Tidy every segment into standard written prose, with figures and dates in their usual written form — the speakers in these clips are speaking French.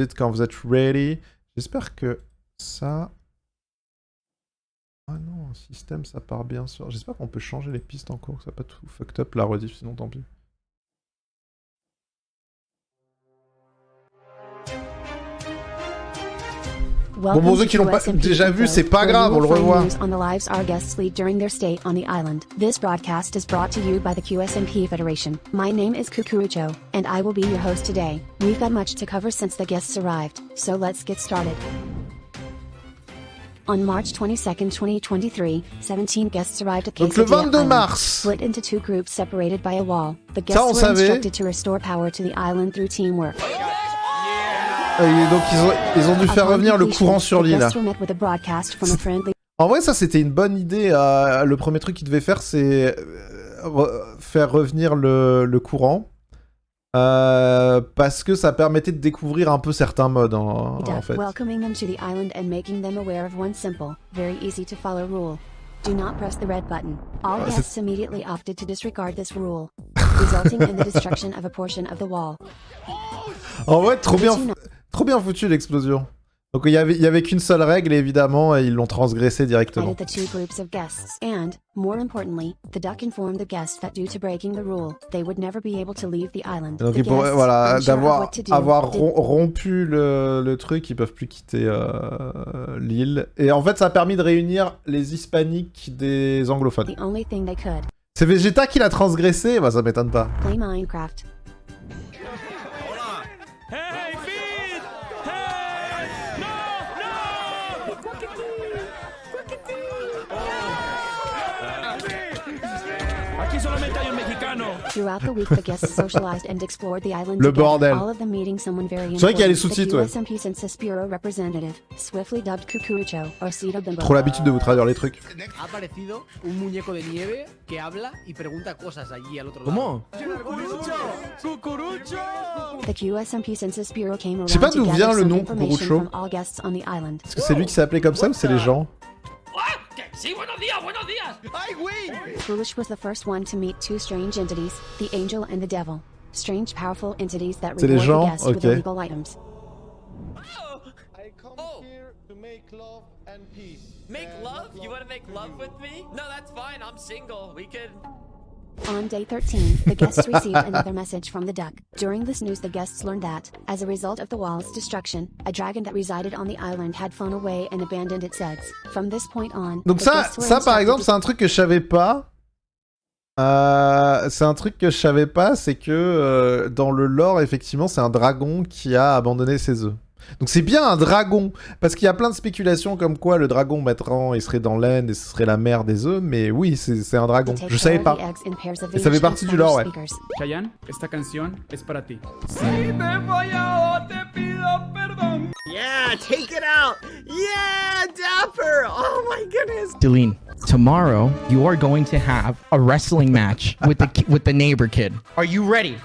dites quand vous êtes ready. J'espère que ça... Ah non, un système, ça part bien sûr. J'espère qu'on peut changer les pistes en cours, que ça n'a pas tout fucked up la rediff, sinon tant pis. Bon, pour ceux qui l'ont pas déjà vu, c'est pas grave, on le revoit. On the lives our guests lead during their stay on the island. This broadcast is brought to you by the Qsmp Federation. My name is Kukurucho, and I will be your host today. We've got much to cover since the guests arrived, so let's get started. On March 22nd, 2023, 17 guests arrived at Donc le 22 mars. Split into two groups separated by a wall. The guests were instructed to restore power to the island through teamwork. Et donc ils ont dû faire revenir le courant sur l'île. En vrai ça c'était une bonne idée. Le premier truc qu'ils devaient faire c'est faire revenir le courant. Parce que ça permettait de découvrir un peu certains modes en fait. Welcoming them to the island and making them aware of one simple, very easy to follow rule. Do not press the red button. All guests immediately opted to disregard this rule, resulting in the destruction of a portion of the wall. En vrai, trop bien foutu l'explosion. Donc il y avait qu'une seule règle évidemment et ils l'ont transgressée directement. The two groups of guests and, more importantly, the duck informed the guests that due to breaking the rule, they would never be able to leave the island. Donc voilà, avoir rompu le truc, ils peuvent plus quitter l'île. Et en fait, ça a permis de réunir les hispaniques des anglophones. The only thing they could. C'est Vegeta qui l'a transgressé, bah ça m'étonne pas. Play Minecraft. Throughout the week, the guests socialized and explored the island Le together. bordel. All of them meeting someone very important. C'est vrai qu'il y a les sous-titres, ouais. Qsmp Census Bureau representative, swiftly dubbed Kukurucho, or Cito Bimbo. Trop l'habitude de vous traduire les trucs. Ha aparecido un muñeco de nieve que habla y pregunta cosas allí al otro lado. The Qsmp Census Bureau came around Je sais pas to d'où gather vient le some nom information Kukurucho. from all guests on the island. Est-ce que c'est lui qui s'est appelé comme ça ou c'est les gens? Sí, buenos días, buenos días. ¡Ay, güey! Foolish was the first one to meet two strange entities, the angel and the devil. Strange, powerful entities that C'est les reward the gens? guests with Ok. illegal items. I come here to make love and peace. Make love? You want to make love with me? No, that's fine. I'm single. We could... On day 13, the guests received another message from the duck. During this news, the guests learned that, as a result of the wall's destruction, a dragon that resided on the island had flown away and abandoned its eggs. From this point on, Donc ça par exemple, c'est un truc que je savais pas. C'est que dans le lore, effectivement, c'est un dragon qui a abandonné ses œufs. Donc c'est bien un dragon, parce qu'il y a plein de spéculations comme quoi le dragon maintenant il serait dans l'aine et ce serait la mère des œufs, mais oui, c'est un dragon. Je savais pas. Et ça fait partie du lore, ouais. Chayanne, esta canción es para ti. Yeah, take it out! Yeah, Dapper! Oh my goodness! Deline, tomorrow you are going to have a wrestling match with the neighbor kid. Are you ready?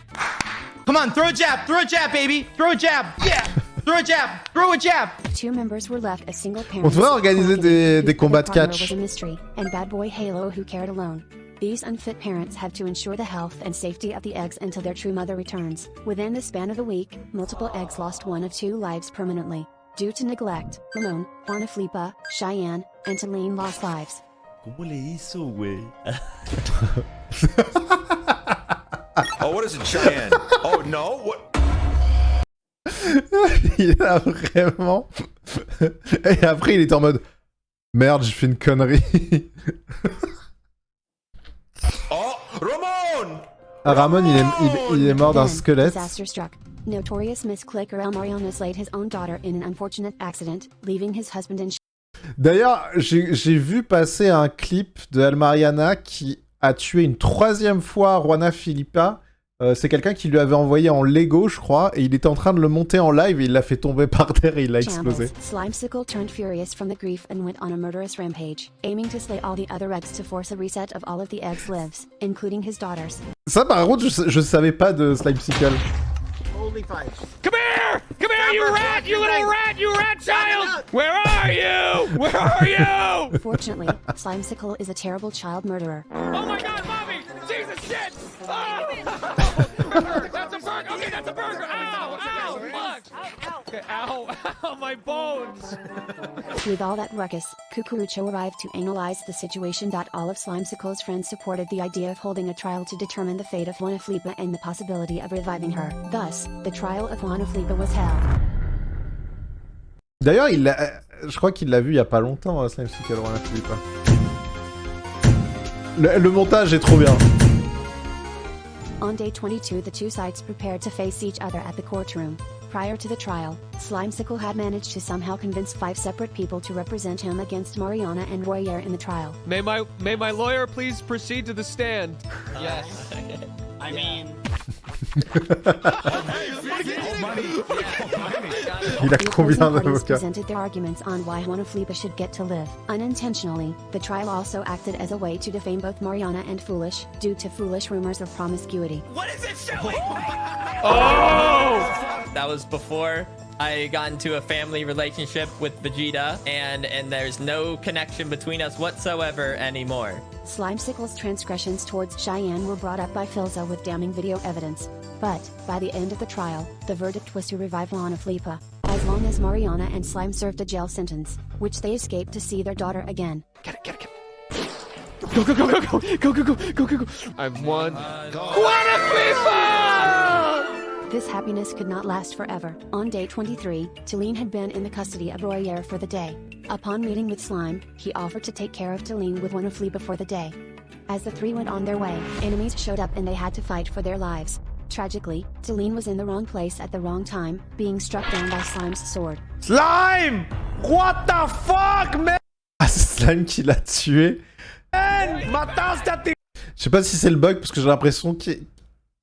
Come on, throw a jab, baby, throw a jab, yeah, throw a jab, throw a jab. Two members were left as single parents. On devrait organiser des combats de catch. Was a mystery, and Badboyhalo who cared alone. These unfit parents have to ensure the health and safety of the eggs until their true mother returns. Within the span of a week, multiple eggs lost one of two lives permanently. Due to neglect, Malone, Juana Flipa, Cheyenne, and Deline lost lives. ¿Cómo le hizo, güey? Oh, what is it, Cheyenne? Oh, no? What? Il a vraiment... Et après, il est en mode... Merde, j'ai fait une connerie. Oh, Ramon! Ah, Ramon, il est mort d'un squelette. Disaster struck. Notorious misclicker El Mariano slayed his own daughter in an unfortunate accident, leaving his husband in. D'ailleurs, j'ai vu passer un clip de El Mariana qui a tué une troisième fois Juana Filipa. C'est quelqu'un qui lui avait envoyé en Lego, je crois, et il était en train de le monter en live et il l'a fait tomber par terre et il l'a explosé. Slimesicle turned furious from the grief and went on a murderous rampage, aiming to slay all the other eggs to force a reset of all of the eggs' lives, including his daughters. Ça, par contre, je savais pas de Slimesicle. Holy fight. Come here! Come here, you rat! You little rat! You rat child! Where are you? Where are you? Fortunately, Slimesicle is a terrible child murderer. Oh my god, mommy! Jesus shit! Oh! That's a burger! Okay, that's a burger! Ow! Ow! Fuck! Ow, ow, my bones! With all that ruckus, Cucurucho arrived to analyze the situation. All of Slimecicle's friends supported the idea of holding a trial to determine the fate of Juana Flipa and the possibility of reviving her. Thus, the trial of Juana Flipa was held. D'ailleurs, je crois qu'il l'a vu il y a pas longtemps, Slimecicle, Juana Flipa. Le montage est trop bien. On day 22, the two sides prepared to face each other at the courtroom. Prior to the trial, Slimecicle had managed to somehow convince 5 separate people to represent him against Mariana and Royer in the trial. May my lawyer please proceed to the stand? Yes. I mean... Il a The combien opposing parties d'avocats? presented their arguments on why Juana Flipa should get to live. Unintentionally, the trial also acted as a way to defame both Mariana and Foolish, due to foolish rumors of promiscuity. What is it showing? Oh! That was before I got into a family relationship with Vegeta, and there's no connection between us whatsoever anymore. Slimecicle's transgressions towards Cheyenne were brought up by Filza with damning video evidence. But, by the end of the trial, the verdict was to revive Juana Flipa, as long as Mariana and Slime served a jail sentence, which they escaped to see their daughter again. Get it. Go. I've won. Juana Flipa! This happiness could not last forever. On day 23, Talene had been in the custody of Royer for the day. Upon meeting with Slime, he offered to take care of Talene with Juana Flipa for the day. As the three went on their way, enemies showed up and they had to fight for their lives. Tragically, Talene was in the wrong place at the wrong time, being struck down by Slime's sword. Slime! What the fuck, man? Ah, c'est Slime qui l'a tué. Mataste Je sais pas si c'est le bug, parce que j'ai l'impression qu'il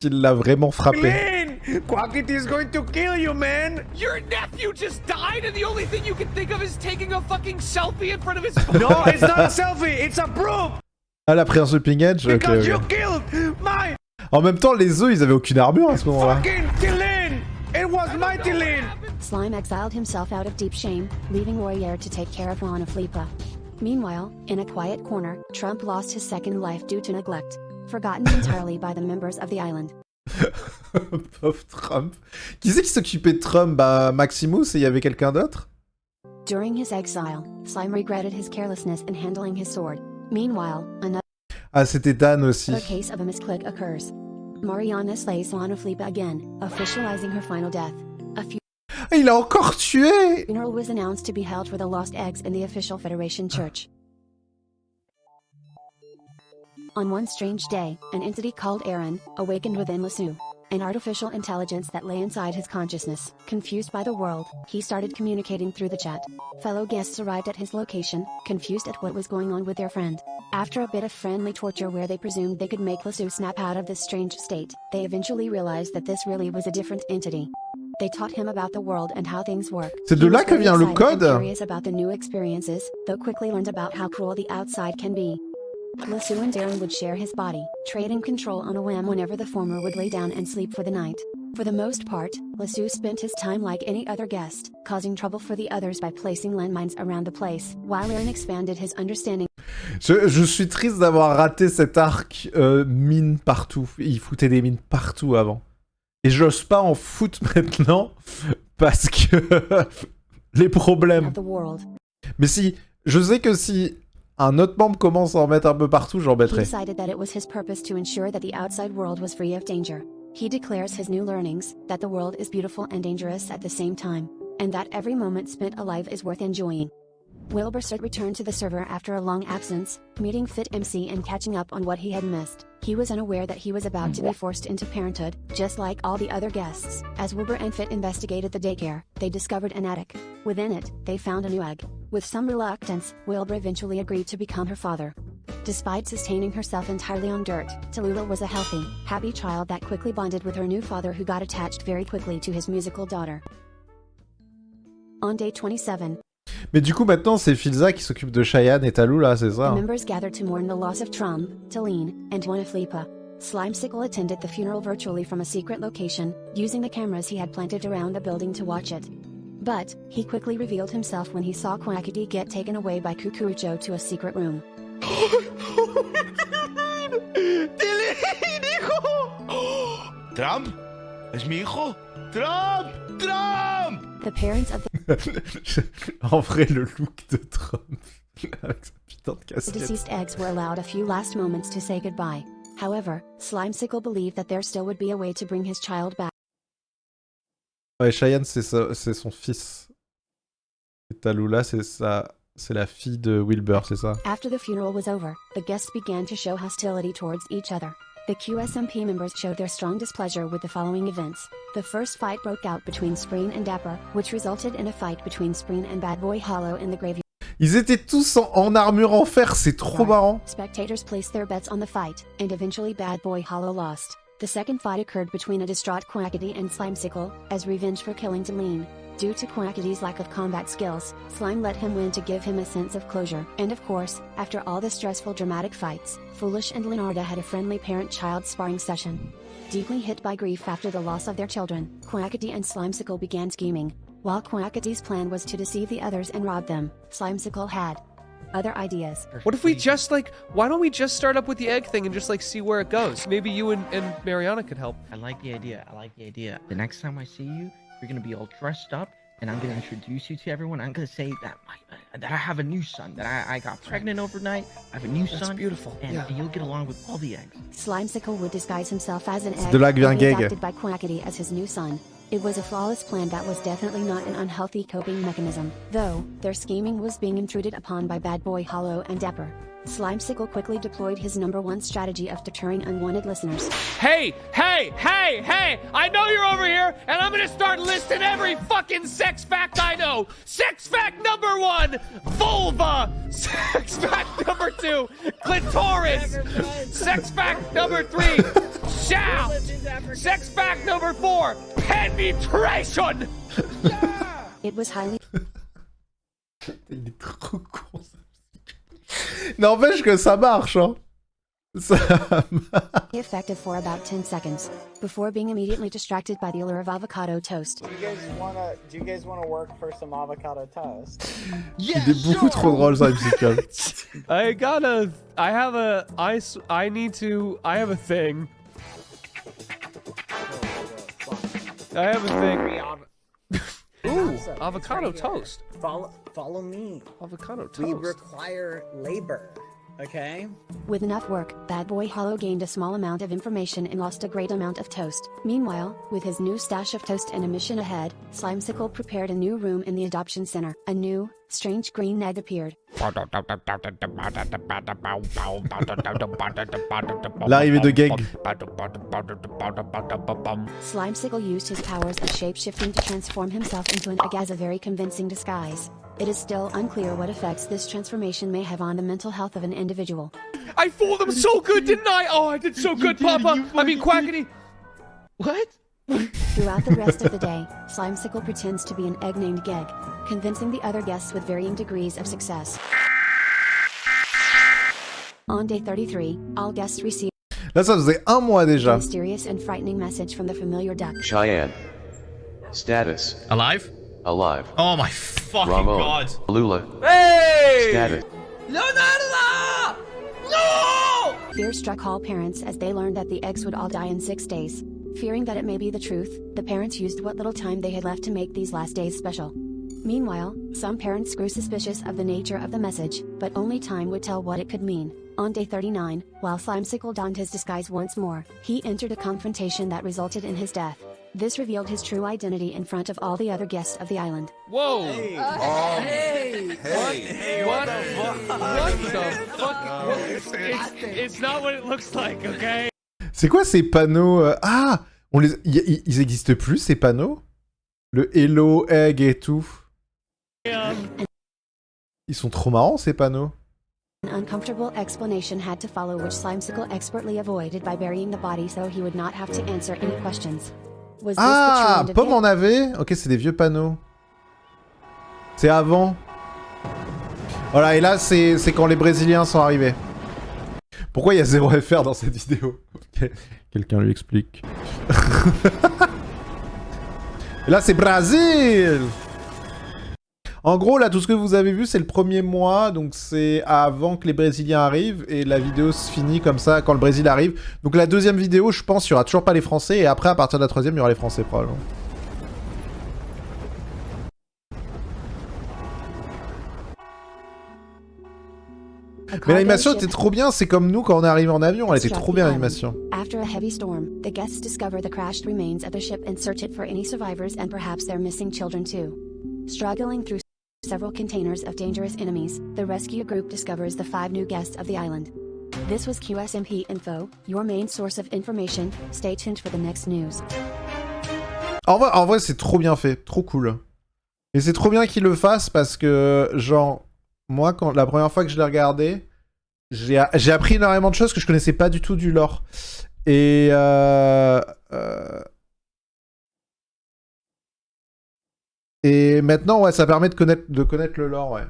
l'a vraiment frappé. Quackity is going to kill you, man! Your nephew just died and the only thing you can think of is taking a fucking selfie in front of his... No, it's not a selfie, it's a proof! Ah, la prise de Ping Edge, ok. Because you killed my En même temps, les œufs, ils avaient aucune armure à ce moment-là. fucking Talene! It was my Talene! Slime exiled himself out of deep shame, leaving Royer to take care of Juana Flipa. Meanwhile, in a quiet corner, Trump lost his second life due to neglect, forgotten entirely by the members of the island. Pauvre Trump. Qui c'est qui s'occupait de Trump? Bah, Maximus, et il y avait quelqu'un d'autre? During his exile, Slime regretted his carelessness in handling his sword. Meanwhile, another Ah, c'était Dan aussi. case of a misclick occurs. Mariana slays Juana Flipa again, officializing her final death. A Ah, il a encore tué! funeral was announced to be held for the lost eggs in the official Federation Church. On one strange day, an entity called Aaron awakened within Lasu, an artificial intelligence that lay inside his consciousness. Confused by the world, he started communicating through the chat. Fellow guests arrived at his location, confused at what was going on with their friend. After a bit of friendly torture where they presumed they could make Lasu snap out of this strange state, they eventually realized that this really was a different entity. They taught him about the world and how things work. C'est de He là was que very vient le excited and code? curious about the new experiences, though quickly learned about how cruel the outside can be. Lasu and Darren would share his body, trading control on a whim whenever the former would lay down and sleep for the night. For the most part, Lasu spent his time like any other guest, causing trouble for the others by placing landmines around the place, while Aaron expanded his understanding. Je suis triste d'avoir raté cet arc mine partout. Il foutait des mines partout avant. Et j'ose pas en foutre maintenant parce que les problèmes. Of the world. Mais si, je sais que si un autre membre commence à en mettre un peu partout, He j'embêterai. decided that it was his purpose to ensure that the outside world was free of danger. He declares his new learnings, that the world is beautiful and dangerous at the same time, and that every moment spent alive is worth enjoying. Wilbur returned to the server after a long absence, meeting Fit MC and catching up on what he had missed. He was unaware that he was about to be forced into parenthood, just like all the other guests. As Wilbur and Fit investigated the daycare, they discovered an attic. Within it, they found a new egg. With some reluctance, Wilbur eventually agreed to become her father. Despite sustaining herself entirely on dirt, Tallulah was a healthy, happy child that quickly bonded with her new father, who got attached very quickly to his musical daughter. On day 27, Mais du coup, maintenant, c'est Filza qui s'occupe de Cheyenne et Tallulah, c'est the ça? members gathered to mourn the loss of Trump, Talene, and Juana Flipa. Slimecicle attended the funeral virtually from a secret location, using the cameras he had planted around the building to watch it. But, he quickly revealed himself when he saw Quackity get taken away by Cucurucho to a secret room. Trump? ¿Es mi hijo? Trump! Trump! The parents of En vrai, le look de Trump avec sa putain de the casquette. deceased eggs were allowed a few last moments to say goodbye. However, Slimesicle believed that there still would be a way to bring his child back. Ouais, Cheyenne, c'est son fils. Et Tallulah, c'est la fille de Wilbur, c'est ça? After the funeral was over, the guests began to show hostility towards each other. The Qsmp members showed their strong displeasure with the following events. The first fight broke out between Spreen and Dapper, which resulted in a fight between Spreen and Badboyhalo in the graveyard. Ils étaient tous en armure en fer, c'est trop marrant. Spectators placed their bets on the fight, and eventually Badboyhalo lost. The second fight occurred between a distraught Quackity and Slimesicle, as revenge for killing Deline. Due to Quackity's lack of combat skills, Slime let him win to give him a sense of closure. And of course, after all the stressful dramatic fights, Foolish and Leonarda had a friendly parent-child sparring session. Deeply hit by grief after the loss of their children, Quackity and Slimesicle began scheming. While Quackity's plan was to deceive the others and rob them, Slimesicle had other ideas. What if we just why don't we just start up with the egg thing and just see where it goes? Maybe you and Mariana could help. I like the idea. The next time I see you, you're gonna be all dressed up, and I'm gonna introduce you to everyone. I'm gonna say that I have a new son, that I got pregnant overnight. I have a new son. That's beautiful. And you'll get along with all the eggs. Slimesicle would disguise himself as an egg de là que vient and be Geg. adopted by Quackity as his new son. It was a flawless plan that was definitely not an unhealthy coping mechanism, though their scheming was being intruded upon by Badboyhalo and Dapper. Slimesicle quickly deployed his #1 strategy of deterring unwanted listeners. Hey! I know you're over here, and I'm gonna start listing every fucking sex fact I know. Sex fact number 1, vulva. Sex fact number 2, clitoris. Sex fact number 3, shaft. Sex fact number 4, penetration. It was highly Il est trop con, ça. N'empêche que ça marche, hein. Ça marche. effective for about 10 seconds, before being immediately distracted by the allure of avocado toast. Do you guys wanna work for some avocado toast? Il est beaucoup trop drôle, ça, musical. I have a thing. I have a thing. Ooh, avocado toast. Follow me. Avocado toast. We require labor, okay? With enough work, Badboyhalo gained a small amount of information and lost a great amount of toast. Meanwhile, with his new stash of toast and a mission ahead, Slimesicle prepared a new room in the adoption center. A new, strange green egg appeared. L'arrivée de Geg. Slimesicle used his powers of shape-shifting to transform himself into an egg as a very convincing disguise. It is still unclear what effects this transformation may have on the mental health of an individual. I fooled him so good, didn't I? Oh, I did so good, Papa. I mean, Quackity. What? Throughout the rest of the day, Slimesicle pretends to be an egg named Geg, convincing the other guests with varying degrees of success. On day 33, all guests received Là, ça faisait un mois a déjà. mysterious and frightening message from the familiar duck. Cheyenne. Status. Alive? Alive. Oh my fucking Ramon. god. Lula. Hey! Status. Leonardo! No! Fear struck all parents as they learned that the eggs would all die in 6 days. Fearing that it may be the truth, the parents used what little time they had left to make these last days special. Meanwhile, some parents grew suspicious of the nature of the message, but only time would tell what it could mean. On day 39, while Slimesicle donned his disguise once more, he entered a confrontation that resulted in his death. This revealed his true identity in front of all the other guests of the island. Whoa! Hey! What the fuck? It's not what it looks like, okay? C'est quoi ces panneaux Ah, ils existent plus, ces panneaux? Le Hello, Egg et tout. Ils sont trop marrants, ces panneaux. An uncomfortable explanation had to follow, which Slimesicle expertly avoided by burying the body so he would not have to answer any questions. Was this Ah, the true Pomme en avait. Ok, c'est des vieux panneaux. C'est avant. Voilà, et là, c'est quand les Brésiliens sont arrivés. Pourquoi il y a 0 FR dans cette vidéo? Quelqu'un lui explique. Et là, c'est Brésil. En gros, là, tout ce que vous avez vu, c'est le premier mois, donc c'est avant que les Brésiliens arrivent, et la vidéo se finit comme ça quand le Brésil arrive. Donc la deuxième vidéo, je pense, il y aura toujours pas les Français, et après, à partir de la troisième, il y aura les Français, probablement. Mais l'animation était trop bien, c'est comme nous quand on est arrivé en avion, elle était trop bien l'animation. After a heavy storm, the guests discover the crashed remains of the ship and search it for any survivors and perhaps their missing children too. Struggling through several containers of dangerous enemies, the rescue group discovers the 5 new guests of the island. This was Qsmp Info, your main source of information. Stay tuned for the next news. En vrai c'est trop bien fait, trop cool. Et c'est trop bien qu'ils le fassent parce que, genre, moi, la première fois que je l'ai regardé, j'ai appris énormément de choses que je connaissais pas du tout du lore. Et et maintenant, ouais, ça permet de connaître le lore, ouais.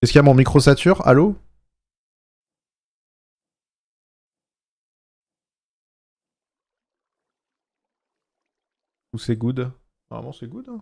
Est-ce qu'il y a mon micro sature? Allô? Ou c'est good? Normalement, c'est good, hein.